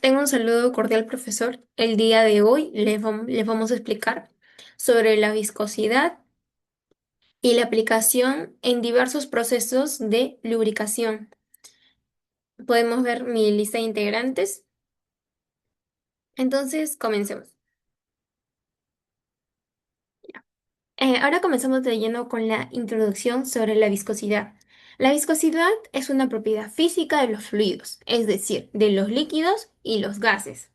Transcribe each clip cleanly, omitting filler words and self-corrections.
Tengo un saludo cordial, profesor. El día de hoy les vamos a explicar sobre la viscosidad y la aplicación en diversos procesos de lubricación. Podemos ver mi lista de integrantes. Entonces, comencemos. Ahora comenzamos de lleno con la introducción sobre la viscosidad. La viscosidad es una propiedad física de los fluidos, es decir, de los líquidos y los gases.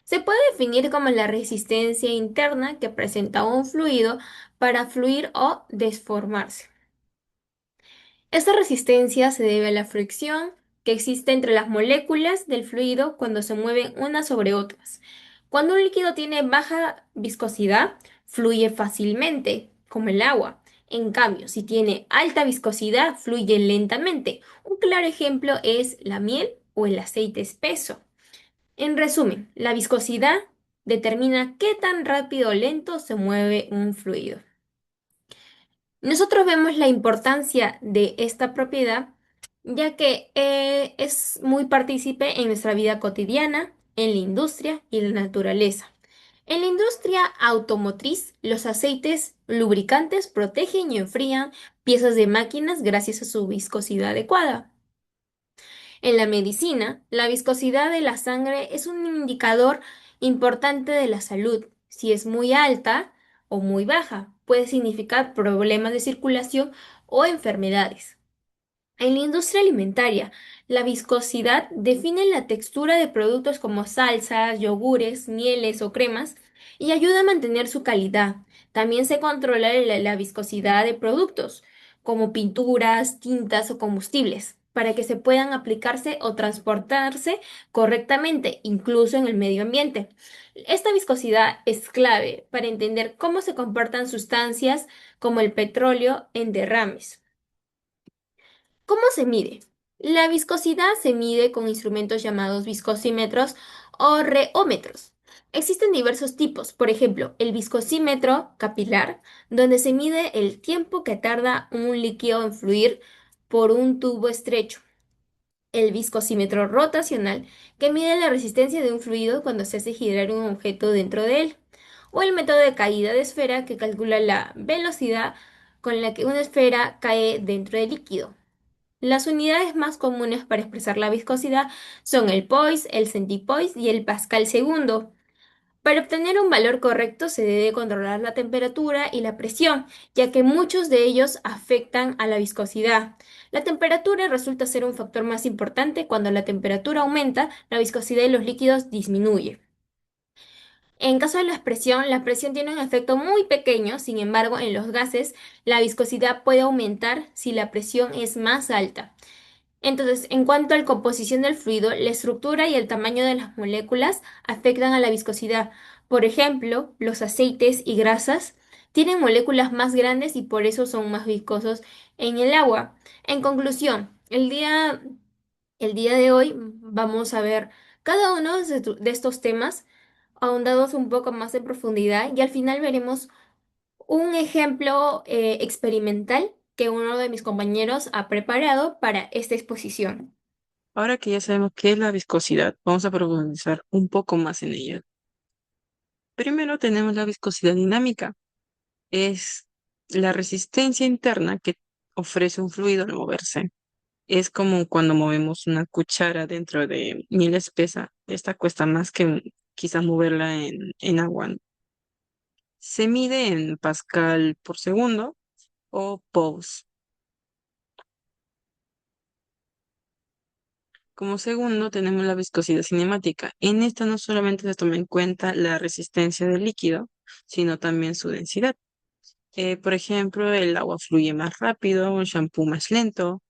Se puede definir como la resistencia interna que presenta un fluido para fluir o desformarse. Esta resistencia se debe a la fricción que existe entre las moléculas del fluido cuando se mueven unas sobre otras. Cuando un líquido tiene baja viscosidad, fluye fácilmente, como el agua. En cambio, si tiene alta viscosidad, fluye lentamente. Un claro ejemplo es la miel o el aceite espeso. En resumen, la viscosidad determina qué tan rápido o lento se mueve un fluido. Nosotros vemos la importancia de esta propiedad ya que es muy partícipe en nuestra vida cotidiana, en la industria y en la naturaleza. En la industria automotriz, los aceites lubricantes protegen y enfrían piezas de máquinas gracias a su viscosidad adecuada. En la medicina, la viscosidad de la sangre es un indicador importante de la salud. Si es muy alta o muy baja, puede significar problemas de circulación o enfermedades. En la industria alimentaria, la viscosidad define la textura de productos como salsas, yogures, mieles o cremas y ayuda a mantener su calidad. También se controla la viscosidad de productos como pinturas, tintas o combustibles para que se puedan aplicarse o transportarse correctamente, incluso en el medio ambiente. Esta viscosidad es clave para entender cómo se comportan sustancias como el petróleo en derrames. ¿Cómo se mide? La viscosidad se mide con instrumentos llamados viscosímetros o reómetros. Existen diversos tipos, por ejemplo, el viscosímetro capilar, donde se mide el tiempo que tarda un líquido en fluir por un tubo estrecho. El viscosímetro rotacional, que mide la resistencia de un fluido cuando se hace girar un objeto dentro de él. O el método de caída de esfera, que calcula la velocidad con la que una esfera cae dentro del líquido. Las unidades más comunes para expresar la viscosidad son el poise, el centipoise y el pascal segundo. Para obtener un valor correcto se debe controlar la temperatura y la presión, ya que muchos de ellos afectan a la viscosidad. La temperatura resulta ser un factor más importante. Cuando la temperatura aumenta, la viscosidad de los líquidos disminuye. En caso de la presión tiene un efecto muy pequeño. Sin embargo, en los gases, la viscosidad puede aumentar si la presión es más alta. Entonces, en cuanto a la composición del fluido, la estructura y el tamaño de las moléculas afectan a la viscosidad. Por ejemplo, los aceites y grasas tienen moléculas más grandes y por eso son más viscosos en el agua. En conclusión, el día de hoy vamos a ver cada uno de estos temas ahondados un poco más en profundidad y al final veremos un ejemplo experimental que uno de mis compañeros ha preparado para esta exposición. Ahora que ya sabemos qué es la viscosidad, vamos a profundizar un poco más en ella. Primero tenemos la viscosidad dinámica. Es la resistencia interna que ofrece un fluido al moverse. Es como cuando movemos una cuchara dentro de miel espesa. Esta cuesta más que quizás moverla en agua, ¿no? Se mide en pascal por segundo o Pows. Como segundo, tenemos la viscosidad cinemática. En esta no solamente se toma en cuenta la resistencia del líquido, sino también su densidad. Por ejemplo, el agua fluye más rápido, un shampoo más lento.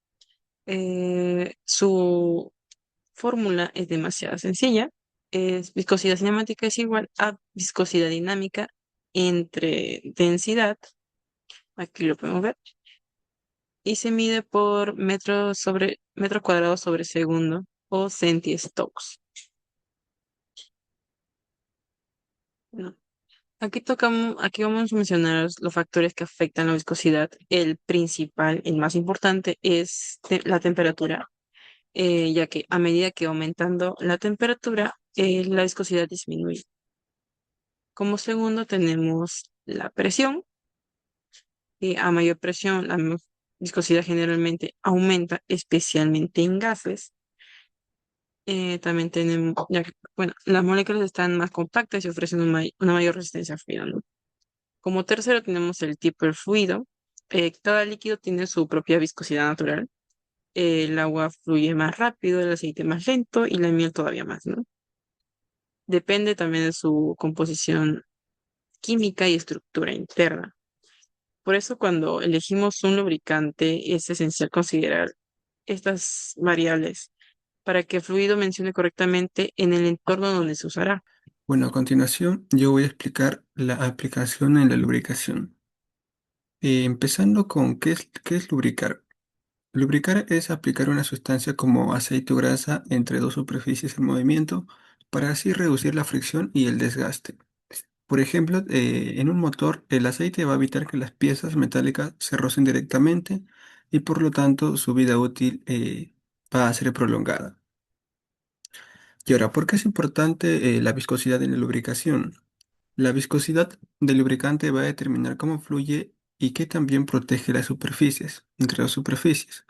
Su fórmula es demasiado sencilla. Viscosidad cinemática es igual a viscosidad dinámica entre densidad, aquí lo podemos ver, y se mide por metro cuadrado sobre segundo o centiestokes. ¿No? Aquí vamos a mencionar los factores que afectan la viscosidad. El principal, el más importante, es la temperatura, ya que a medida que va aumentando la temperatura, la viscosidad disminuye. Como segundo tenemos la presión. A mayor presión, viscosidad generalmente aumenta, especialmente en gases. También tenemos, ya que, bueno, las moléculas están más compactas y ofrecen una mayor resistencia fría, ¿no? Como tercero tenemos el tipo de fluido. Cada líquido tiene su propia viscosidad natural. El agua fluye más rápido, el aceite más lento y la miel todavía más, ¿no? Depende también de su composición química y estructura interna. Por eso cuando elegimos un lubricante es esencial considerar estas variables para que el fluido mencione correctamente en el entorno donde se usará. Bueno, a continuación yo voy a explicar la aplicación en la lubricación. Empezando con qué es lubricar. Lubricar es aplicar una sustancia como aceite o grasa entre dos superficies en movimiento para así reducir la fricción y el desgaste. Por ejemplo, en un motor, el aceite va a evitar que las piezas metálicas se rocen directamente y por lo tanto su vida útil va a ser prolongada. Y ahora, ¿por qué es importante la viscosidad en la lubricación? La viscosidad del lubricante va a determinar cómo fluye y qué también protege las superficies, entre las superficies.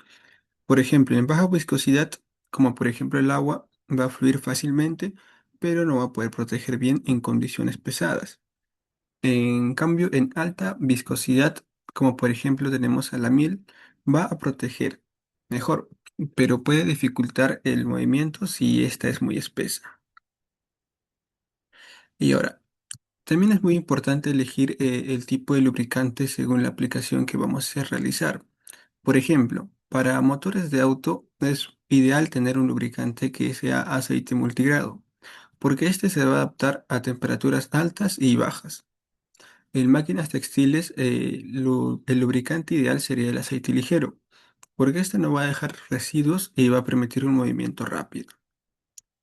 Por ejemplo, en baja viscosidad, como por ejemplo el agua, va a fluir fácilmente, pero no va a poder proteger bien en condiciones pesadas. En cambio, en alta viscosidad, como por ejemplo tenemos a la miel, va a proteger mejor, pero puede dificultar el movimiento si esta es muy espesa. Y ahora, también es muy importante elegir el tipo de lubricante según la aplicación que vamos a realizar. Por ejemplo, para motores de auto es ideal tener un lubricante que sea aceite multigrado, porque este se va a adaptar a temperaturas altas y bajas. En máquinas textiles, el lubricante ideal sería el aceite ligero, porque este no va a dejar residuos y va a permitir un movimiento rápido.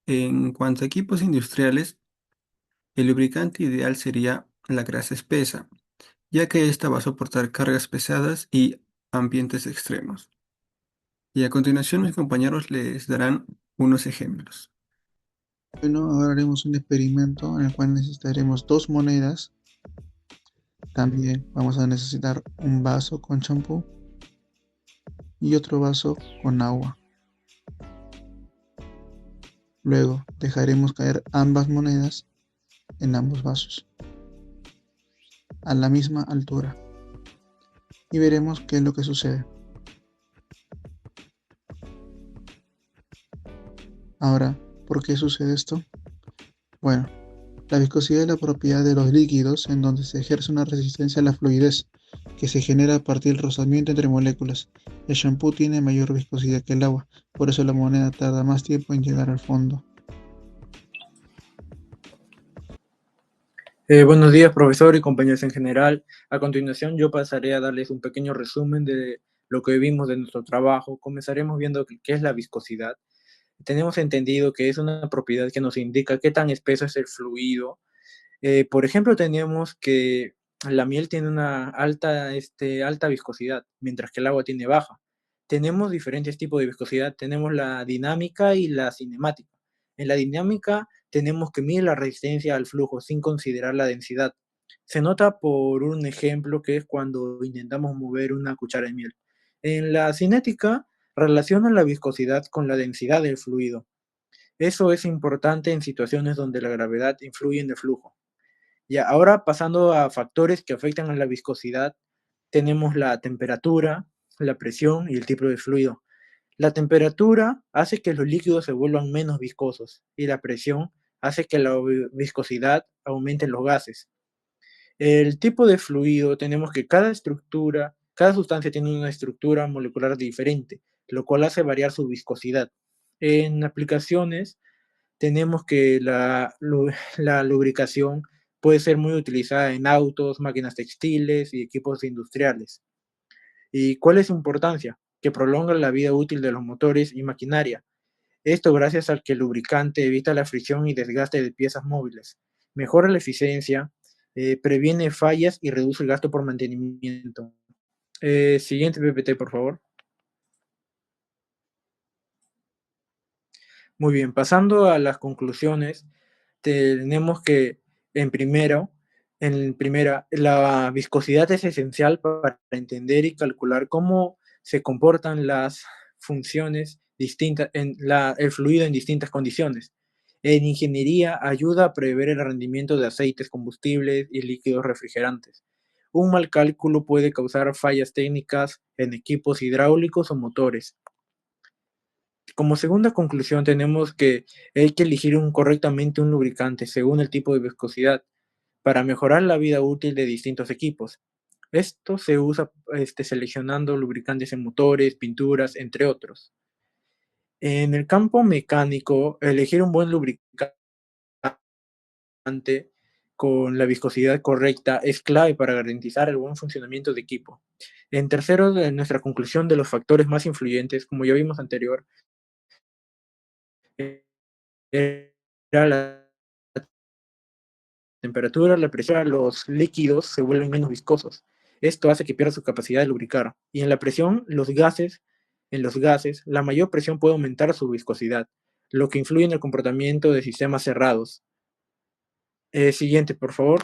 En cuanto a equipos industriales, el lubricante ideal sería la grasa espesa, ya que ésta va a soportar cargas pesadas y ambientes extremos. Y a continuación mis compañeros les darán unos ejemplos. Bueno, ahora haremos un experimento en el cual necesitaremos dos monedas. También vamos a necesitar un vaso con champú y otro vaso con agua. Luego dejaremos caer ambas monedas en ambos vasos a la misma altura y veremos qué es lo que sucede. Ahora, ¿por qué sucede esto? Bueno, la viscosidad es la propiedad de los líquidos en donde se ejerce una resistencia a la fluidez que se genera a partir del rozamiento entre moléculas. El shampoo tiene mayor viscosidad que el agua, por eso la moneda tarda más tiempo en llegar al fondo. Buenos días, profesor y compañeros en general. A continuación, yo pasaré a darles un pequeño resumen de lo que vimos de nuestro trabajo. Comenzaremos viendo qué es la viscosidad. Tenemos entendido que es una propiedad que nos indica qué tan espeso es el fluido. Por ejemplo, tenemos que la miel tiene una alta viscosidad, mientras que el agua tiene baja. Tenemos diferentes tipos de viscosidad. Tenemos la dinámica y la cinemática. En la dinámica tenemos que medir la resistencia al flujo sin considerar la densidad. Se nota por un ejemplo que es cuando intentamos mover una cuchara de miel. En la cinética relaciona la viscosidad con la densidad del fluido. Eso es importante en situaciones donde la gravedad influye en el flujo. Ya, ahora pasando a factores que afectan a la viscosidad, tenemos la temperatura, la presión y el tipo de fluido. La temperatura hace que los líquidos se vuelvan menos viscosos y la presión hace que la viscosidad aumente en los gases. El tipo de fluido, tenemos que cada sustancia tiene una estructura molecular diferente, lo cual hace variar su viscosidad. En aplicaciones, tenemos que la lubricación puede ser muy utilizada en autos, máquinas textiles y equipos industriales. ¿Y cuál es su importancia? Que prolonga la vida útil de los motores y maquinaria. Esto gracias al que el lubricante evita la fricción y desgaste de piezas móviles, mejora la eficiencia, previene fallas y reduce el gasto por mantenimiento. Siguiente PPT, por favor. Muy bien, pasando a las conclusiones, tenemos que en primera, la viscosidad es esencial para entender y calcular cómo se comportan las funciones distintas el fluido en distintas condiciones. En ingeniería ayuda a prever el rendimiento de aceites, combustibles y líquidos refrigerantes. Un mal cálculo puede causar fallas técnicas en equipos hidráulicos o motores. Como segunda conclusión, tenemos que hay que elegir correctamente un lubricante según el tipo de viscosidad para mejorar la vida útil de distintos equipos. Esto se usa seleccionando lubricantes en motores, pinturas, entre otros. En el campo mecánico, elegir un buen lubricante con la viscosidad correcta es clave para garantizar el buen funcionamiento de equipo. En tercero, de nuestra conclusión de los factores más influyentes, como ya vimos anterior, era la temperatura, la presión, los líquidos se vuelven menos viscosos. Esto hace que pierda su capacidad de lubricar. Y en la presión, en los gases, la mayor presión puede aumentar su viscosidad, lo que influye en el comportamiento de sistemas cerrados. Siguiente, por favor.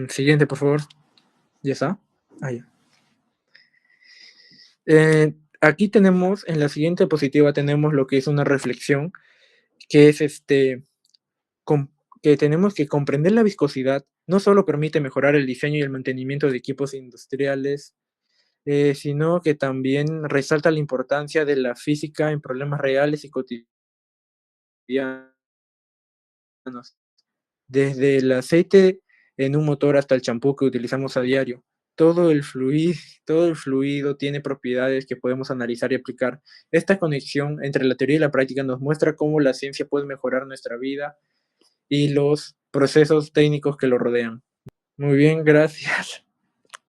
Siguiente, por favor. ¿Ya está? Ah, ya. Aquí tenemos, en la siguiente diapositiva tenemos lo que es una reflexión, que es que tenemos que comprender la viscosidad no solo permite mejorar el diseño y el mantenimiento de equipos industriales, sino que también resalta la importancia de la física en problemas reales y cotidianos. Desde el aceite en un motor hasta el champú que utilizamos a diario. Todo el fluido tiene propiedades que podemos analizar y aplicar. Esta conexión entre la teoría y la práctica nos muestra cómo la ciencia puede mejorar nuestra vida y los procesos técnicos que lo rodean. Muy bien, gracias.